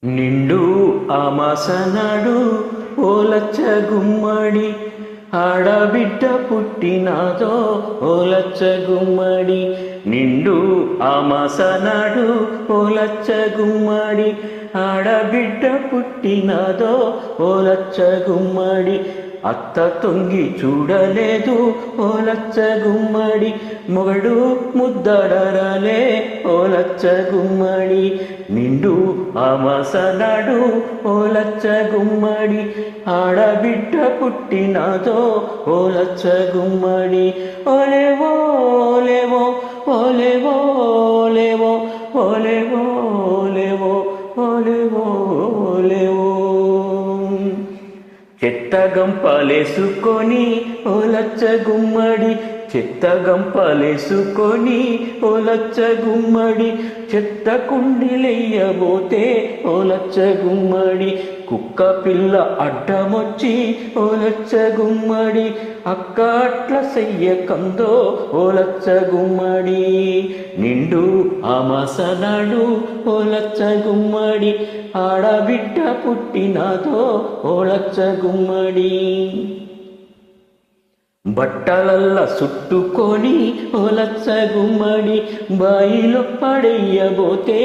నిండు అమాసనాడు ఓలచ్చ గుమ్మడి ఆడబిడ్డ పుట్టినాదో ఓలచ్చ గుమ్మడి. నిండు అమాసనాడు ఓలచ్చ గుమ్మడి ఆడబిడ్డ పుట్టినాదో ఓలచ్చ గుమ్మడి. అత్త తొంగి చూడలేదు ఓలచ్చ గుమ్మడి, మొగడు ముద్దడరాలే ఓలచ్చ గుమ్మడి. నిండు అమాసనాడు ఓలచ్చ గుమ్మడి ఆడబిడ్డ పుట్టినాదో ఓలచ్చ గుమ్మడి. ఓలేవో ఓలేవో ఓలేవో ఓలేవో ఓలేవో ఓలేవో ఓలేవో ఓలేవో. చెత్త గంపలేసుకొని ఓలచ్చ గుమ్మడి, చెత్త గంపలేసుకొని ఓలచ్చ గుమ్మడి. చెత్త కుండిలెయ్యబోతే ఓలచ్చ గుమ్మడి, కుక్క పిల్ల అడ్డమొచ్చి ఓలచ్చ గుమ్మడి. అక్క అట్ల చెయ్యకందో ఓలచ్చ గుమ్మడి. నిండు అమాసనాడు ఓలచ్చ గుమ్మడి ఆడబిడ్డ పుట్టినాదో ఓలచ్చ గుమ్మడి. బట్టలల్ల చుట్టుకొని ఓలచ్చ గుమ్మడి, బాయిలో పడెయ్యబోతే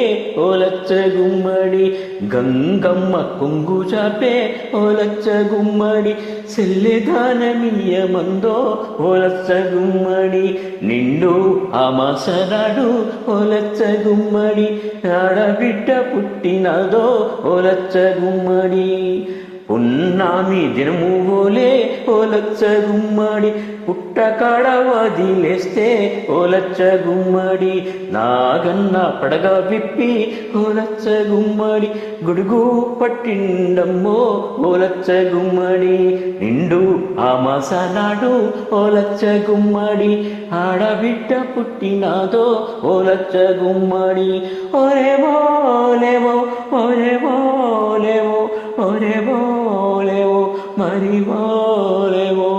ఓలచ్చ గుమ్మడి. గంగమ్మ కొంగు చాపే ఓలచ్చ గుమ్మడి, సెల్లెదానమియ్యమందో ఓలచ్చ గుమ్మడి. నిండు అమాసనాడు ఓలచ్చ గుమ్మడి ఆడబిడ్డ పుట్టినదో ఓలచ్చ గుమ్మడి. పున్నామి దినము ఓలే ఓలచ్చ గుమ్మడి, పుట్టకాడ వదిలేస్తే ఓలచ్చ గుమ్మడి. నాగన్న పడగ విప్పి ఓలచ్చ గుమ్మడి, గుడుగు పట్టిండమ్మో ఓలచ్చ గుమ్మడి. నిండు అమాసనాడు ఓలచ్చ గుమ్మడి ఆడబిడ్డ పుట్టినాదో ఓలచ్చ గుమ్మడి. ఓలేవో ఓలేవో ఓలేవో ఓలేవో ఓలేవో ఓలేవో మరి ఓలేవో.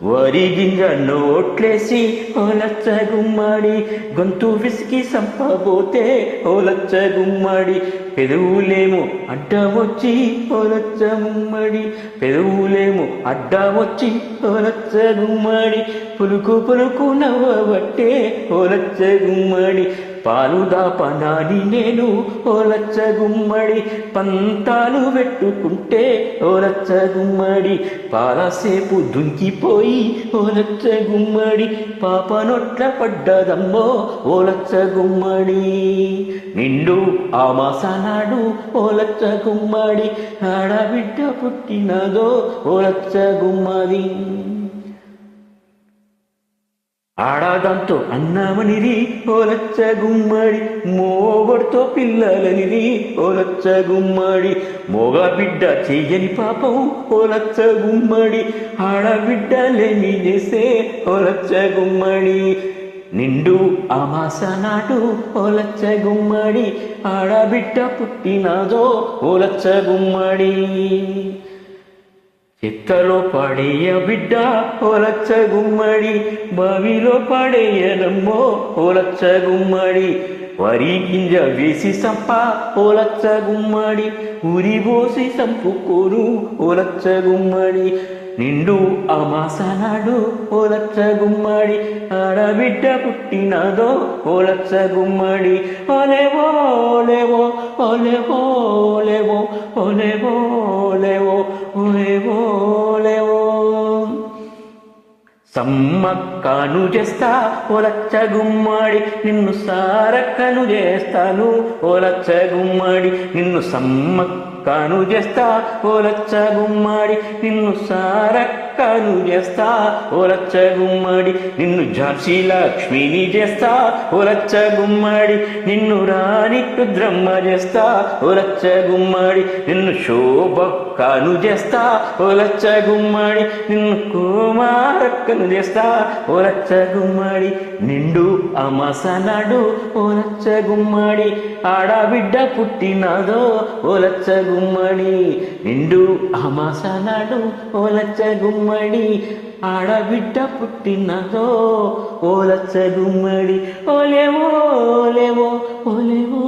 వరి గింజ నోట్లేసి ఓలచ్చ గుమ్మడి, గొంతు విసికి సంపబోతే ఓలచ్చ గుమ్మడి. పెదవులేమో అడ్డమొచ్చి ఓలచ్చ గుమ్మడి, పెదవులేమో అడ్డమొచ్చి ఓలచ్చ గుమ్మడి. పులుకు పులుకు నవ్వబట్టే ఓలచ్చ గుమ్మడి, పాలు దాపనాని నేను ఓలచ్చ గుమ్మడి. పంతాలు పెట్టుకుంటే ఓలచ్చ గుమ్మడి, పాలసేపు దుంకిపోయి ఓలచ్చ గుమ్మడి. పాప నొట్ల పడ్డదమ్మో ఓలచ్చ గుమ్మడి. నిండు అమాసనాడు ఓలచ్చ గుమ్మడి ఆడబిడ్డ పుట్టినదో ఓలచ్చ గుమ్మడి. ఆడదాంతో అన్నమనిరి ఓలచ్చ గుమ్మడి, మోగొడితో పిల్లలనిరి ఓలచ్చ గుమ్మడి. మోగ బిడ్డ చెయ్యని పాపం ఓలచ్చ గుమ్మడి, ఆడబిడ్డలేమి చేసే ఓలచ్చ గుమ్మడి. నిండు అమాసనాడు ఓలచ్చ గుమ్మడి ఆడబిడ్డ పుట్టినదో ఓలచ్చ గుమ్మడి. చెత్తలో పడేయ బిడ్డ ఓలచ్చ గుమ్మడి, బావిలో పడేయనమ్మో ఓలచ్చ గుమ్మడి. వరి గింజ వేసి సంప ఓలచ్చ గుమ్మడి, ఊరి పోసి సంపుకోరు ఓలచ్చ గుమ్మడి. నిండు అమాసనాడు ఓలచ్చ గుమ్మడి ఆడబిడ్డ పుట్టినదో ఓలచ్చ గుమ్మడి. ఓలేవో ఓలేవో ఓలేవో ఓలేవో ఓలేవో ఓలేవో ఓలేవో ఓలేవో. సమ్మక్కను చేస్తా ఓలచ్చ గుమ్మడి, నిన్ను సారక్కను చేస్తాను ఓలచ్చ గుమ్మడి. నిన్ను సమ్మక్కను చేస్తా ఓలచ్చ గుమ్మడి, నిన్ను సారక్కను చేస్తా ఓలచ్చ గుమ్మడి. నిన్ను ఝాన్సీ లక్ష్మిని చేస్తా ఓలచ్చ గుమ్మడి, నిన్ను రాణి రుద్రమ్మ చేస్తా ఓలచ్చ గుమ్మడి. నిన్ను శోభక్కను చేస్తా ఓలచ్చ గుమ్మడి, నిన్ను కుమారక్కను చేస్తా ఓలచ్చ గుమ్మడి. నిండు అమాసనాడు ఓలచ్చ గుమ్మడి ఆడబిడ్డ పుట్టినదో ఓలచ్చ గుమ్మడి. నిండు అమాసనాడు ఓలచ్చ గుమ్మడి ఆడబిడ్డ పుట్టినదో ఓలచ్చ గుమ్మడి. ఓలేవో ఓలేవో ఓలేవో.